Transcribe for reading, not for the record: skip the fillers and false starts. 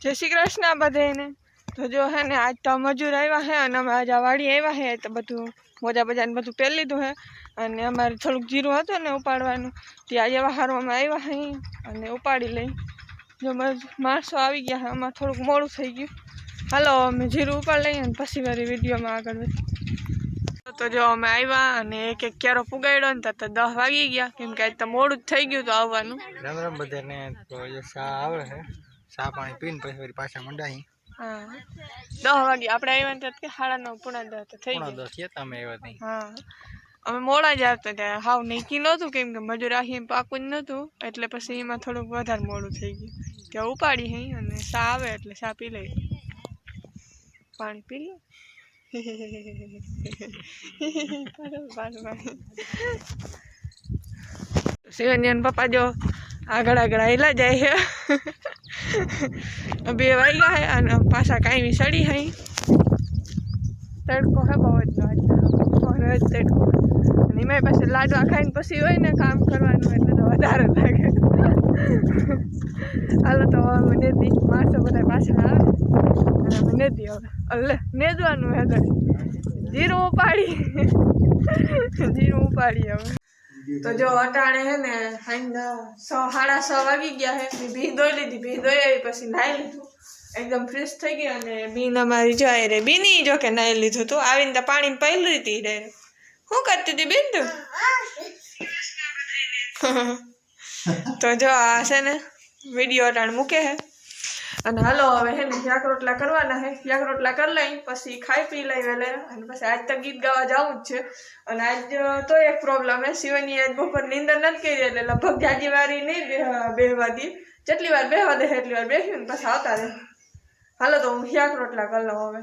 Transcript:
जय श्री कृष्ण बधाने। तो जो है ने आज तो मजूर आया है और अमे आज वाड़ी आया है तो बधु मोजा बजा ने बधु पहरी लीधुं है और अमारे थोड़ुंक जीरुं हतुं ने उपाड़वानुं ते आज वहारों अमे आव्या हई अने उपाड़ी लई। जो माणसों आवी गया है अमारे थोड़ुंक मोडुं थई गयुं। हालो अमे जीरुं उपाड़ी लई अने पछी वरी विडियो में आगळ वधी। तो जो अमे आव्या अने एक एक क्यारो पुगाड्यो ने तो 10 वागी गया केम के आज तो मोडुं ज थई गयुं तो आववानुं। राम राम बधाने। तो ये सा आवे है सा पानी पीने પછી વળી પાછા મંડાઈ। हाँ 10 वागे આપણે આવ્યા ને કે 9:30 પોણા 10 તો થઈ ગયા। 10 થયા તમે આવ્યા નહીં। हाँ અમે મોડા જ આવતા હતા હાવ નીકી નહોતું કેમ કે મજૂર આહી પાકું જ નહોતું એટલે પછી એમાં થોડુંક વધારે મોડું થઈ ગયું ત્યાં ઉપાડી હઈ અને સા આવે એટલે સા પી લઈ પાણી પી લે શિવન્યાન પપ્પા જો આગળ આગળ હેલા જાય છે। 2 વાગ્યા है અને પાછા કાંઈ સડી હઈ તડકો है बहुत તડકો અને એમાં પાછું લાડવા ખાઈને પછી હોય ને કામ કરવાનું એટલે તો વધારે લાગે। હાલો તો હવે નેદી માણસો બધા પાછા આવે અને અમે નેદી હવે અલ્લે નેદવાનું હે તો જીરું ઉપાડી હવે। तो जो अटाणे है ने 6:30 वागी गया है भी धोई लीधी भी धोई आई पछी नाई लीधुं एकदम फ्रेश थई गई अने बीन अमारी जो आई रे बीनी जो के नाई लीधुं तो आवीने तो पाणी पहली थी डायरेक्ट शुं करती थी बीन तू तो जो आ छे ने विडियो अटाण मूके है अने हालो हवे है ने शाक रोटला करवाना है। शाक रोटला कर लई पछी खाई पी लई वेले अने पछी आज तो गीत गावा जावुं ज छे। अने आज तो एक प्रॉब्लम है शिवनी आज बपोर नींदर नथी करी એટલે લગભગ જાજી વારી नहीं बेहवा दी જેટલી વાર બેહવા દે એટલી વાર બેહ્યું ને પછી આવતા રહે। હાલો તો હું શાક રોટલા કરી લઉં હવે।